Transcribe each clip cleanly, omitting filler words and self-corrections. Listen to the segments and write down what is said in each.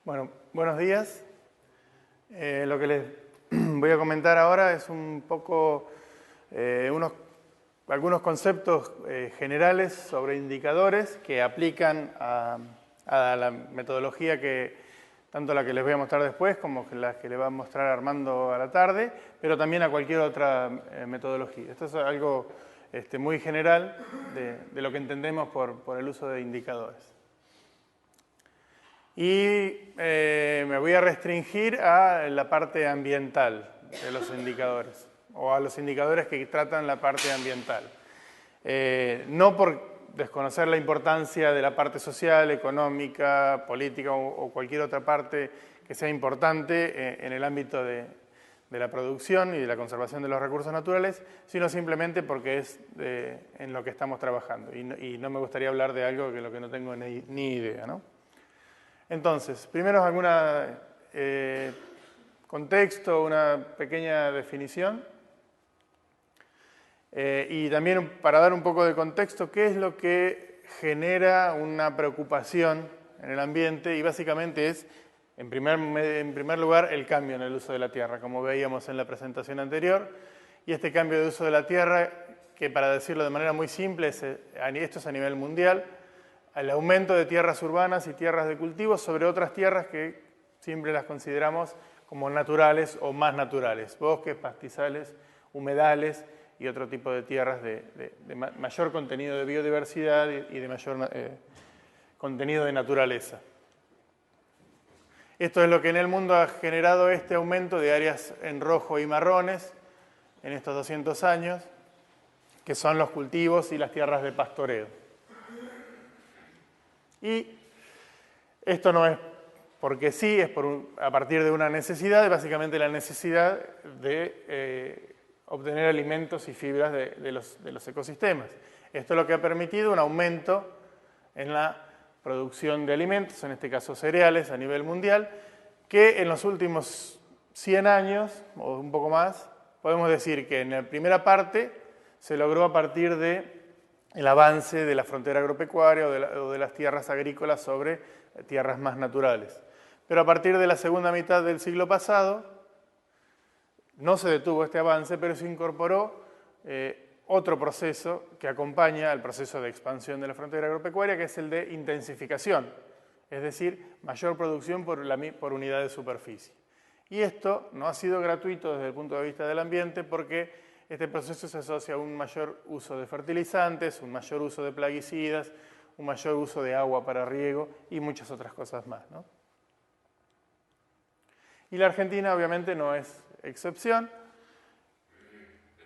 Bueno, buenos días. Lo que les voy a comentar ahora es un poco algunos conceptos generales sobre indicadores que aplican a la metodología tanto la que les voy a mostrar después como la que les va a mostrar Armando a la tarde, pero también a cualquier otra metodología. Esto es algo muy general de lo que entendemos por el uso de indicadores. Y me voy a restringir a la parte ambiental de los indicadores, o a los indicadores que tratan la parte ambiental. No por desconocer la importancia de la parte social, económica, política o cualquier otra parte que sea importante en el ámbito de la producción y de la conservación de los recursos naturales, sino simplemente porque es en lo que estamos trabajando. Y no me gustaría hablar de algo de lo que no tengo ni idea, ¿no? Entonces, primero algún contexto, una pequeña definición. Y también para dar un poco de contexto, ¿qué es lo que genera una preocupación en el ambiente? Y básicamente es, en primer lugar, el cambio en el uso de la tierra, como veíamos en la presentación anterior. Y este cambio de uso de la tierra, que para decirlo de manera muy simple, esto es a nivel mundial, el aumento de tierras urbanas y tierras de cultivo sobre otras tierras que siempre las consideramos como naturales o más naturales, bosques, pastizales, humedales y otro tipo de tierras de mayor contenido de biodiversidad y de mayor contenido de naturaleza. Esto es lo que en el mundo ha generado este aumento de áreas en rojo y marrones en estos 200 años, que son los cultivos y las tierras de pastoreo. Y esto no es porque sí, es a partir de una necesidad, básicamente la necesidad de obtener alimentos y fibras de los ecosistemas. Esto es lo que ha permitido un aumento en la producción de alimentos, en este caso cereales, a nivel mundial, que en los últimos 100 años, o un poco más, podemos decir que en la primera parte se logró a partir del avance de la frontera agropecuaria o de las tierras agrícolas sobre tierras más naturales. Pero a partir de la segunda mitad del siglo pasado, no se detuvo este avance, pero se incorporó otro proceso que acompaña al proceso de expansión de la frontera agropecuaria, que es el de intensificación, es decir, mayor producción por unidad de superficie. Y esto no ha sido gratuito desde el punto de vista del ambiente porque este proceso se asocia a un mayor uso de fertilizantes, un mayor uso de plaguicidas, un mayor uso de agua para riego y muchas otras cosas más, ¿no? Y la Argentina obviamente no es excepción,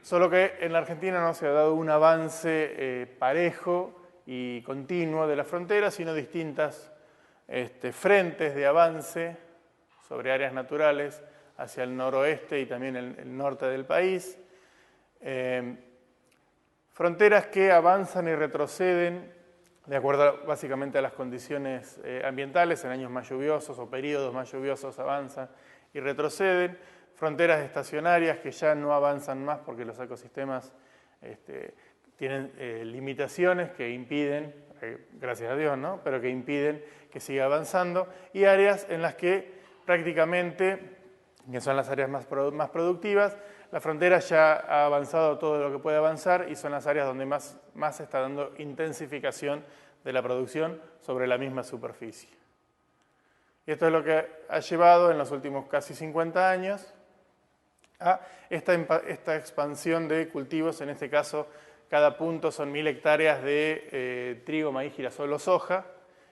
solo que en la Argentina no se ha dado un avance parejo y continuo de la frontera, sino distintas frentes de avance sobre áreas naturales hacia el noroeste y también el norte del país. Fronteras que avanzan y retroceden de acuerdo básicamente a las condiciones ambientales, en años más lluviosos o periodos más lluviosos avanzan y retroceden. Fronteras estacionarias que ya no avanzan más porque los ecosistemas tienen limitaciones que impiden, gracias a Dios, ¿no? Pero que impiden que siga avanzando. Y áreas en las que prácticamente, que son las áreas más productivas, la frontera ya ha avanzado todo lo que puede avanzar y son las áreas donde más se está dando intensificación de la producción sobre la misma superficie. Y esto es lo que ha llevado en los últimos casi 50 años a esta expansión de cultivos. En este caso, cada punto son 1000 hectáreas de trigo, maíz, girasol o soja,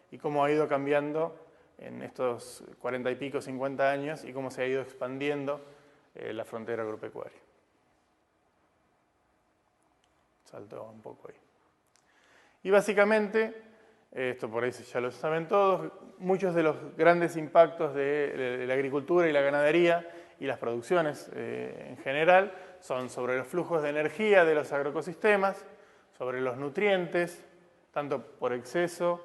y cómo ha ido cambiando en estos 40 y pico, 50 años, y cómo se ha ido expandiendo la frontera agropecuaria. Saltó un poco ahí. Y básicamente, esto por ahí ya lo saben todos, muchos de los grandes impactos de la agricultura y la ganadería y las producciones en general son sobre los flujos de energía de los agroecosistemas, sobre los nutrientes, tanto por exceso,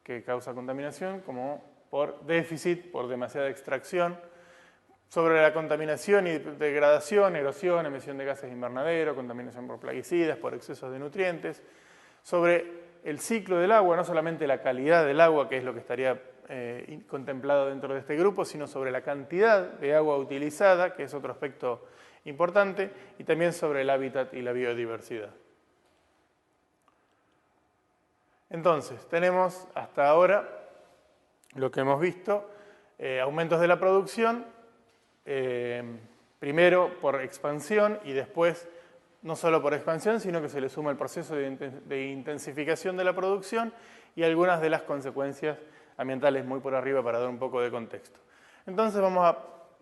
que causa contaminación, como por déficit, por demasiada extracción, sobre la contaminación y degradación, erosión, emisión de gases de invernadero, contaminación por plaguicidas, por excesos de nutrientes, sobre el ciclo del agua, no solamente la calidad del agua, que es lo que estaría contemplado dentro de este grupo, sino sobre la cantidad de agua utilizada, que es otro aspecto importante, y también sobre el hábitat y la biodiversidad. Entonces, tenemos hasta ahora lo que hemos visto, aumentos de la producción, primero por expansión y después no solo por expansión, sino que se le suma el proceso de intensificación de la producción y algunas de las consecuencias ambientales muy por arriba para dar un poco de contexto. Entonces vamos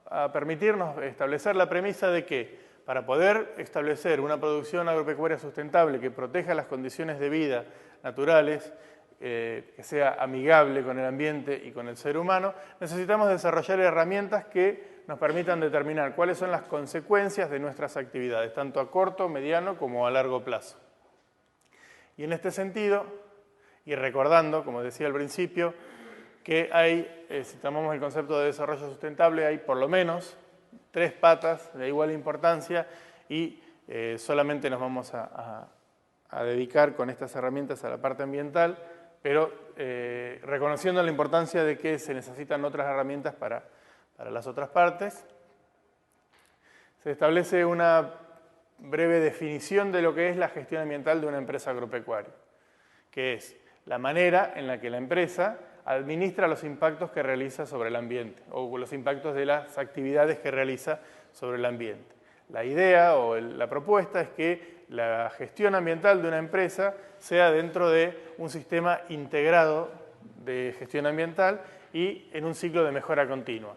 a permitirnos establecer la premisa de que para poder establecer una producción agropecuaria sustentable que proteja las condiciones de vida naturales, que sea amigable con el ambiente y con el ser humano, necesitamos desarrollar herramientas que nos permitan determinar cuáles son las consecuencias de nuestras actividades, tanto a corto, mediano como a largo plazo. Y en este sentido, y recordando, como decía al principio, que hay, si tomamos el concepto de desarrollo sustentable, hay por lo menos 3 patas de igual importancia y solamente nos vamos a dedicar con estas herramientas a la parte ambiental, pero reconociendo la importancia de que se necesitan otras herramientas para las otras partes. Se establece una breve definición de lo que es la gestión ambiental de una empresa agropecuaria, que es la manera en la que la empresa administra los impactos que realiza sobre el ambiente o los impactos de las actividades que realiza sobre el ambiente. La idea o la propuesta es que la gestión ambiental de una empresa sea dentro de un sistema integrado de gestión ambiental y en un ciclo de mejora continua.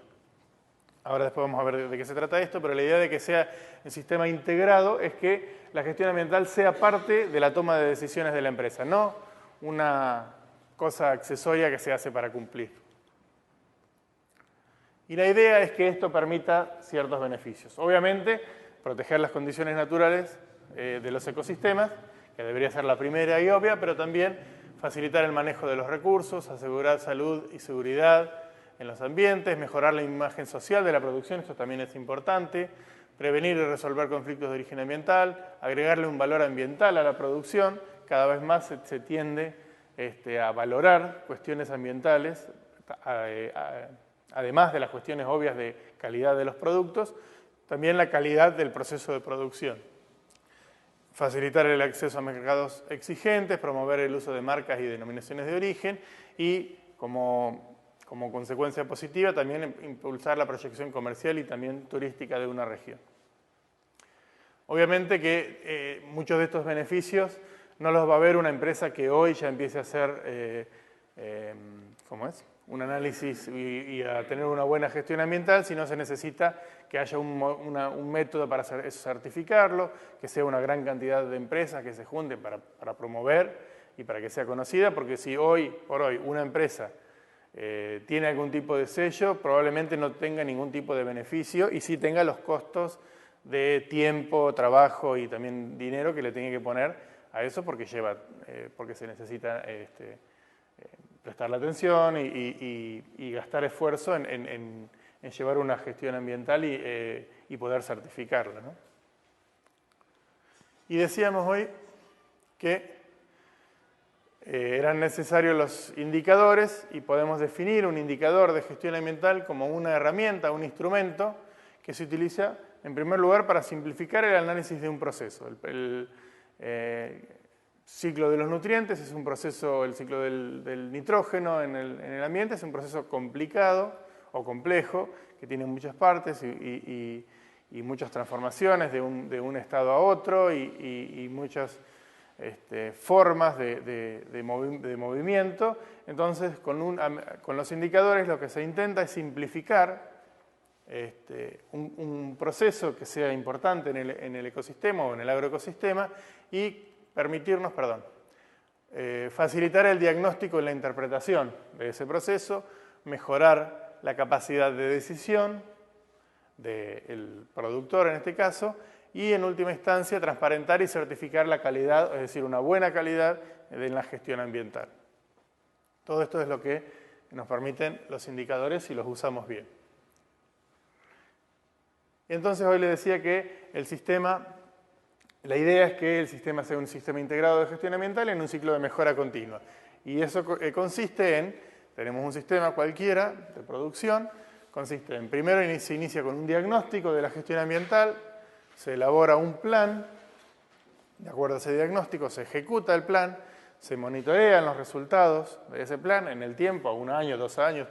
Ahora después vamos a ver de qué se trata esto, pero la idea de que sea el sistema integrado es que la gestión ambiental sea parte de la toma de decisiones de la empresa, no una cosa accesoria que se hace para cumplir. Y la idea es que esto permita ciertos beneficios. Obviamente, proteger las condiciones naturales de los ecosistemas, que debería ser la primera y obvia, pero también facilitar el manejo de los recursos, asegurar salud y seguridad en los ambientes, mejorar la imagen social de la producción, esto también es importante, prevenir y resolver conflictos de origen ambiental, agregarle un valor ambiental a la producción, cada vez más se tiende a valorar cuestiones ambientales, además de las cuestiones obvias de calidad de los productos, también la calidad del proceso de producción. Facilitar el acceso a mercados exigentes, promover el uso de marcas y denominaciones de origen y, como consecuencia positiva, también impulsar la proyección comercial y también turística de una región. Obviamente que muchos de estos beneficios no los va a ver una empresa que hoy ya empiece a hacer un análisis y a tener una buena gestión ambiental, sino se necesita que haya un método para certificarlo, que sea una gran cantidad de empresas que se junten para promover y para que sea conocida, porque si hoy por hoy una empresa tiene algún tipo de sello, probablemente no tenga ningún tipo de beneficio y sí tenga los costos de tiempo, trabajo y también dinero que le tiene que poner a eso porque se necesita prestarle atención y gastar esfuerzo en llevar una gestión ambiental y poder certificarla, ¿no? Y decíamos hoy que eran necesarios los indicadores y podemos definir un indicador de gestión ambiental como una herramienta, un instrumento que se utiliza en primer lugar para simplificar el análisis de un proceso. El ciclo de los nutrientes es un proceso, el ciclo del nitrógeno en el ambiente es un proceso complicado o complejo que tiene muchas partes y muchas transformaciones de un estado a otro y muchas formas de movimiento. Entonces, con los indicadores lo que se intenta es simplificar un proceso que sea importante en el ecosistema o en el agroecosistema y permitirnos, facilitar el diagnóstico y la interpretación de ese proceso, mejorar la capacidad de decisión del productor en este caso, y en última instancia transparentar y certificar la calidad, es decir, una buena calidad en la gestión ambiental. Todo esto es lo que nos permiten los indicadores si los usamos bien. Entonces hoy les decía que la idea es que el sistema sea un sistema integrado de gestión ambiental en un ciclo de mejora continua. Y eso consiste en tenemos un sistema cualquiera de producción, consiste en, primero se inicia con un diagnóstico de la gestión ambiental, se elabora un plan, de acuerdo a ese diagnóstico se ejecuta el plan, se monitorean los resultados de ese plan en el tiempo, a 1 año, 2 años,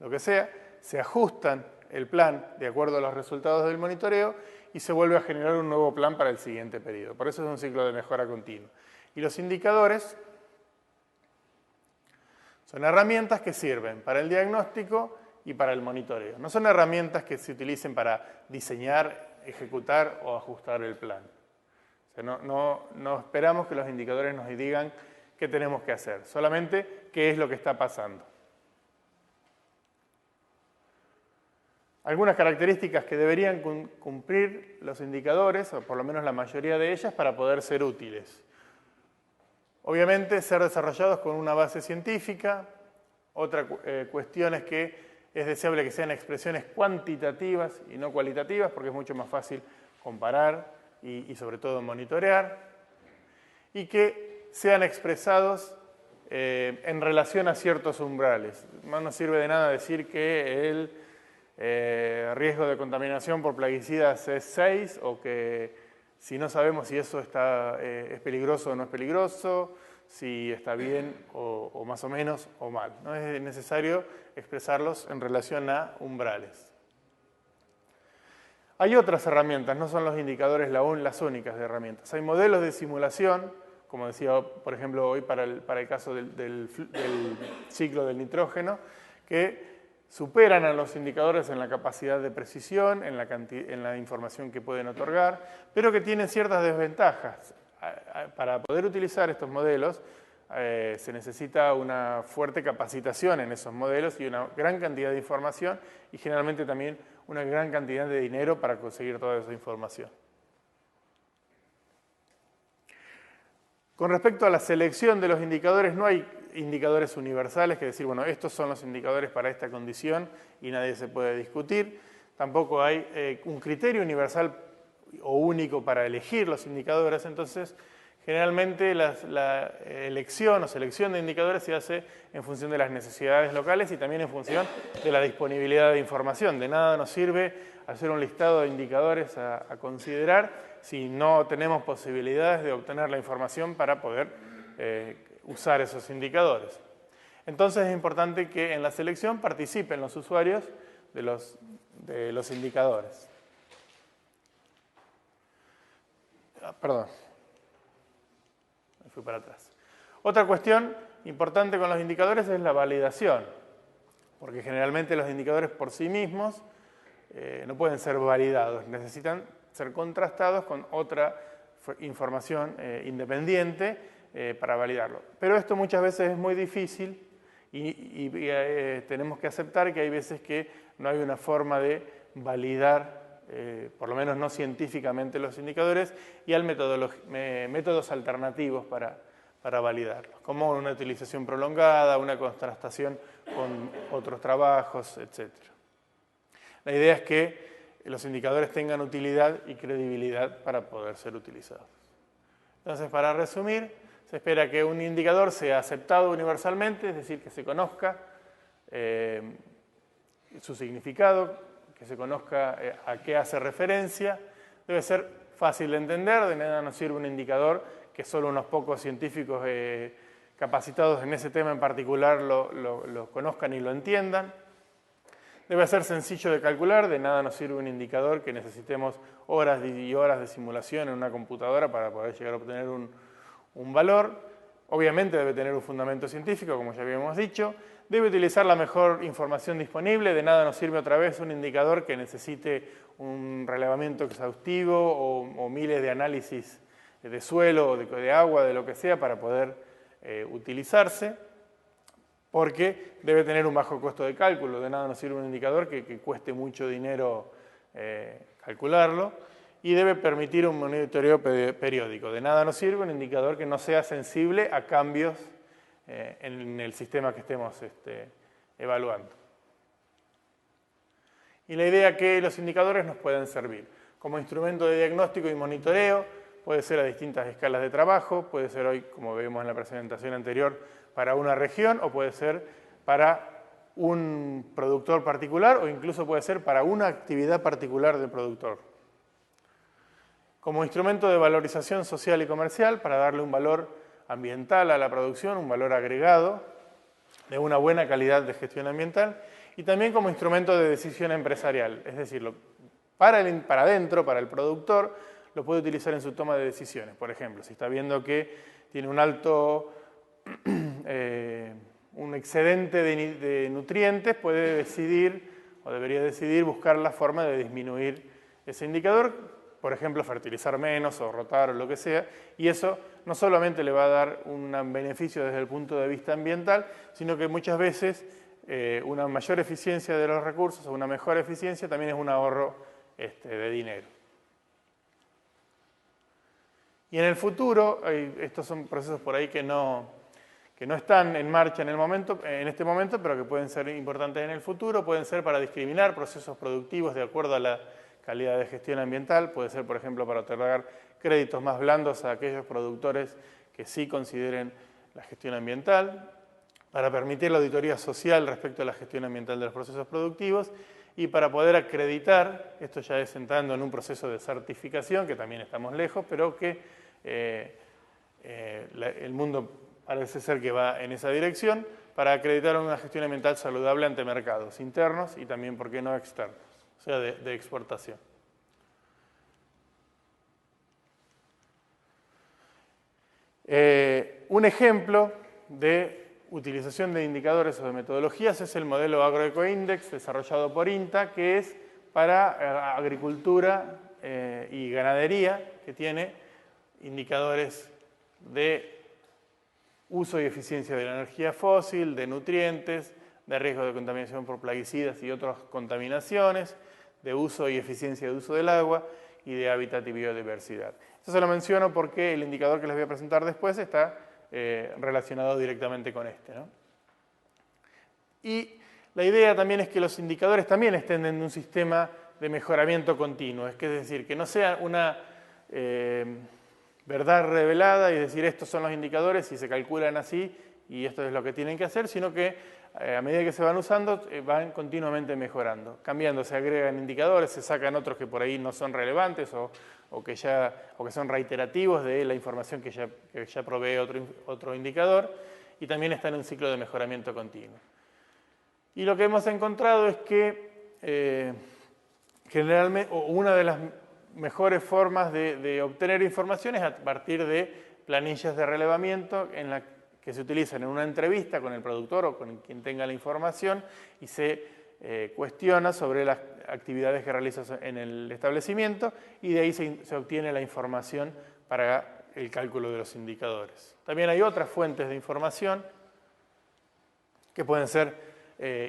lo que sea, se ajustan el plan de acuerdo a los resultados del monitoreo y se vuelve a generar un nuevo plan para el siguiente periodo. Por eso es un ciclo de mejora continua. Y los indicadores son herramientas que sirven para el diagnóstico y para el monitoreo. No son herramientas que se utilicen para diseñar, ejecutar o ajustar el plan. O sea, no esperamos que los indicadores nos digan qué tenemos que hacer, solamente qué es lo que está pasando. Algunas características que deberían cumplir los indicadores, o por lo menos la mayoría de ellas, para poder ser útiles. Obviamente, ser desarrollados con una base científica. Otra cuestión es que es deseable que sean expresiones cuantitativas y no cualitativas, porque es mucho más fácil comparar y sobre todo monitorear. Y que sean expresados en relación a ciertos umbrales. No nos sirve de nada decir que el riesgo de contaminación por plaguicidas es 6 o que si no sabemos si eso es peligroso o no es peligroso, si está bien o más o menos o mal. No es necesario expresarlos en relación a umbrales. Hay otras herramientas, no son los indicadores las únicas de herramientas. Hay modelos de simulación, como decía por ejemplo hoy para el caso del ciclo del nitrógeno, que superan a los indicadores en la capacidad de precisión, en la información que pueden otorgar, pero que tienen ciertas desventajas. Para poder utilizar estos modelos se necesita una fuerte capacitación en esos modelos y una gran cantidad de información y generalmente también una gran cantidad de dinero para conseguir toda esa información. Con respecto a la selección de los indicadores, no hay indicadores universales, que decir, bueno, estos son los indicadores para esta condición y nadie se puede discutir. Tampoco hay un criterio universal o único para elegir los indicadores, entonces generalmente la elección o selección de indicadores se hace en función de las necesidades locales y también en función de la disponibilidad de información. De nada nos sirve hacer un listado de indicadores a considerar si no tenemos posibilidades de obtener la información para poder usar esos indicadores. Entonces es importante que en la selección participen los usuarios de los indicadores. Perdón, me fui para atrás. Otra cuestión importante con los indicadores es la validación, porque generalmente los indicadores por sí mismos no pueden ser validados, necesitan ser contrastados con otra información independiente para validarlo. Pero esto muchas veces es muy difícil y tenemos que aceptar que hay veces que no hay una forma de validar, por lo menos no científicamente, los indicadores y hay métodos alternativos para validarlos, como una utilización prolongada, una contrastación con otros trabajos, etc. La idea es que los indicadores tengan utilidad y credibilidad para poder ser utilizados. Entonces, para resumir, se espera que un indicador sea aceptado universalmente, es decir, que se conozca su significado, que se conozca a qué hace referencia. Debe ser fácil de entender, de nada nos sirve un indicador que solo unos pocos científicos capacitados en ese tema en particular lo conozcan y lo entiendan. Debe ser sencillo de calcular, de nada nos sirve un indicador que necesitemos horas y horas de simulación en una computadora para poder llegar a obtener un valor. Obviamente debe tener un fundamento científico, como ya habíamos dicho. Debe utilizar la mejor información disponible, de nada nos sirve otra vez un indicador que necesite un relevamiento exhaustivo o miles de análisis de suelo, de agua, de lo que sea, para poder utilizarse, porque debe tener un bajo costo de cálculo, de nada nos sirve un indicador que cueste mucho dinero calcularlo, y debe permitir un monitoreo periódico. De nada nos sirve un indicador que no sea sensible a cambios en el sistema que estemos evaluando. Y la idea es que los indicadores nos pueden servir como instrumento de diagnóstico y monitoreo, puede ser a distintas escalas de trabajo, puede ser hoy, como vemos en la presentación anterior, para una región o puede ser para un productor particular o incluso puede ser para una actividad particular del productor. Como instrumento de valorización social y comercial, para darle un valor ambiental a la producción, un valor agregado de una buena calidad de gestión ambiental, y también como instrumento de decisión empresarial, es decir, para adentro, para el productor, lo puede utilizar en su toma de decisiones. Por ejemplo, si está viendo que tiene un alto, un excedente de nutrientes, puede decidir, o debería decidir, buscar la forma de disminuir ese indicador, por ejemplo, fertilizar menos o rotar o lo que sea, y eso no solamente le va a dar un beneficio desde el punto de vista ambiental, sino que muchas veces una mayor eficiencia de los recursos o una mejor eficiencia también es un ahorro de dinero. Y en el futuro, estos son procesos por ahí que no están en marcha en este momento, pero que pueden ser importantes en el futuro, pueden ser para discriminar procesos productivos de acuerdo a la calidad de gestión ambiental, puede ser, por ejemplo, para otorgar créditos más blandos a aquellos productores que sí consideren la gestión ambiental, para permitir la auditoría social respecto a la gestión ambiental de los procesos productivos y para poder acreditar, esto ya es entrando en un proceso de certificación, que también estamos lejos, pero que el mundo parece ser que va en esa dirección, para acreditar una gestión ambiental saludable ante mercados internos y también, ¿por qué no, externos? O sea, de exportación. Un ejemplo de utilización de indicadores o de metodologías es el modelo Agroecoindex desarrollado por INTA, que es para agricultura y ganadería, que tiene indicadores de uso y eficiencia de la energía fósil, de nutrientes, de riesgo de contaminación por plaguicidas y otras contaminaciones, de uso y eficiencia de uso del agua y de hábitat y biodiversidad. Esto se lo menciono porque el indicador que les voy a presentar después está relacionado directamente con este, ¿no? Y la idea también es que los indicadores también estén en un sistema de mejoramiento continuo, es decir, que no sea una verdad revelada y decir estos son los indicadores y se calculan así y esto es lo que tienen que hacer, sino que a medida que se van usando van continuamente mejorando, cambiando, se agregan indicadores, se sacan otros que por ahí no son relevantes o que son reiterativos de la información que ya provee otro indicador, y también está en un ciclo de mejoramiento continuo. Y lo que hemos encontrado es que generalmente una de las mejores formas de obtener información es a partir de planillas de relevamiento que se utilizan en una entrevista con el productor o con quien tenga la información y se cuestiona sobre las actividades que realiza en el establecimiento y de ahí se obtiene la información para el cálculo de los indicadores. También hay otras fuentes de información que pueden ser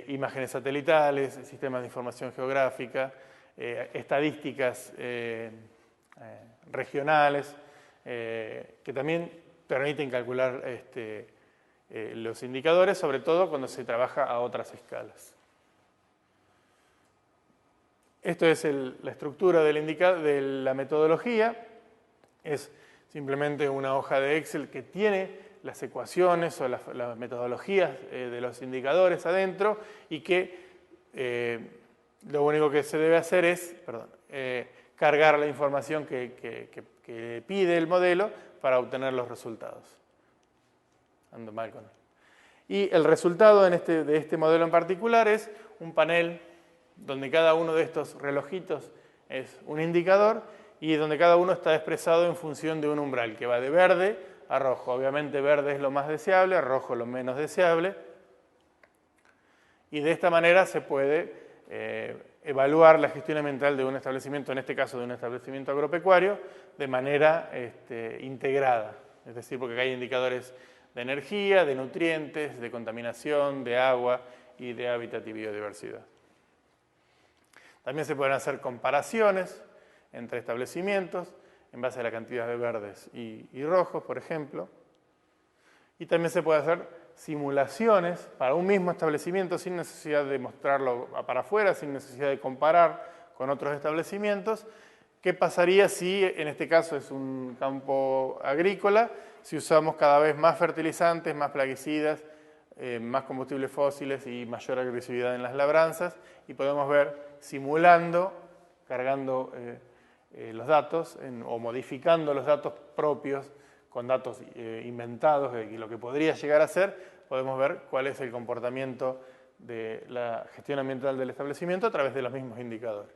imágenes satelitales, sistemas de información geográfica, estadísticas regionales, que también permiten calcular los indicadores, sobre todo cuando se trabaja a otras escalas. Esto es la estructura de la metodología. Es simplemente una hoja de Excel que tiene las ecuaciones o las metodologías de los indicadores adentro y que lo único que se debe hacer es cargar la información que pide el modelo para obtener los resultados. Ando mal con él. Y el resultado de este modelo en particular es un panel donde cada uno de estos relojitos es un indicador y donde cada uno está expresado en función de un umbral que va de verde a rojo. Obviamente verde es lo más deseable, rojo lo menos deseable. Y de esta manera se puede evaluar la gestión ambiental de un establecimiento, en este caso de un establecimiento agropecuario, de manera integrada. Es decir, porque hay indicadores de energía, de nutrientes, de contaminación, de agua y de hábitat y biodiversidad. También se pueden hacer comparaciones entre establecimientos en base a la cantidad de verdes y rojos, por ejemplo. Y también se puede hacer simulaciones para un mismo establecimiento sin necesidad de mostrarlo para afuera, sin necesidad de comparar con otros establecimientos. ¿Qué pasaría si, en este caso es un campo agrícola, si usamos cada vez más fertilizantes, más plaguicidas más combustibles fósiles y mayor agresividad en las labranzas, y podemos ver simulando, cargando los datos o modificando los datos propios con datos inventados de lo que podría llegar a ser, podemos ver cuál es el comportamiento de la gestión ambiental del establecimiento a través de los mismos indicadores.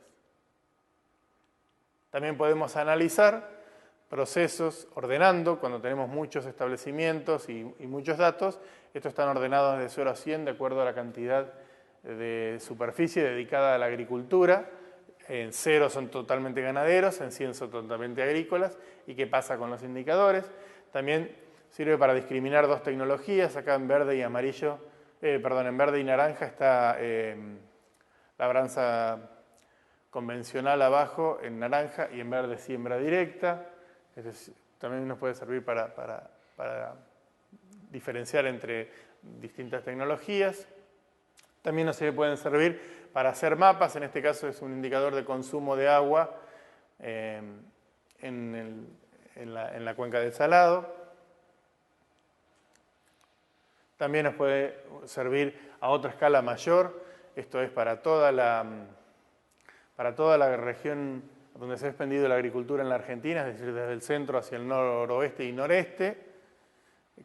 También podemos analizar procesos ordenando, cuando tenemos muchos establecimientos y muchos datos, estos están ordenados de 0 a 100 de acuerdo a la cantidad de superficie dedicada a la agricultura. En 0 son totalmente ganaderos, en 100 son totalmente agrícolas. ¿Y qué pasa con los indicadores? También sirve para discriminar dos tecnologías. Acá en verde y amarillo, en verde y naranja está labranza convencional abajo, en naranja, y en verde siembra directa. También nos puede servir para diferenciar entre distintas tecnologías. También nos pueden servir para hacer mapas. En este caso es un indicador de consumo de agua en la cuenca del Salado. También nos puede servir a otra escala mayor. Esto es para toda la región donde se ha expandido la agricultura en la Argentina, es decir, desde el centro hacia el noroeste y noreste,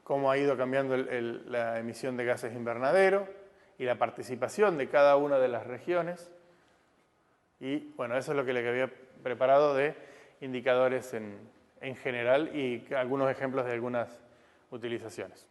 cómo ha ido cambiando la emisión de gases invernadero y la participación de cada una de las regiones. Y bueno, eso es lo que les había preparado de indicadores en general y algunos ejemplos de algunas utilizaciones.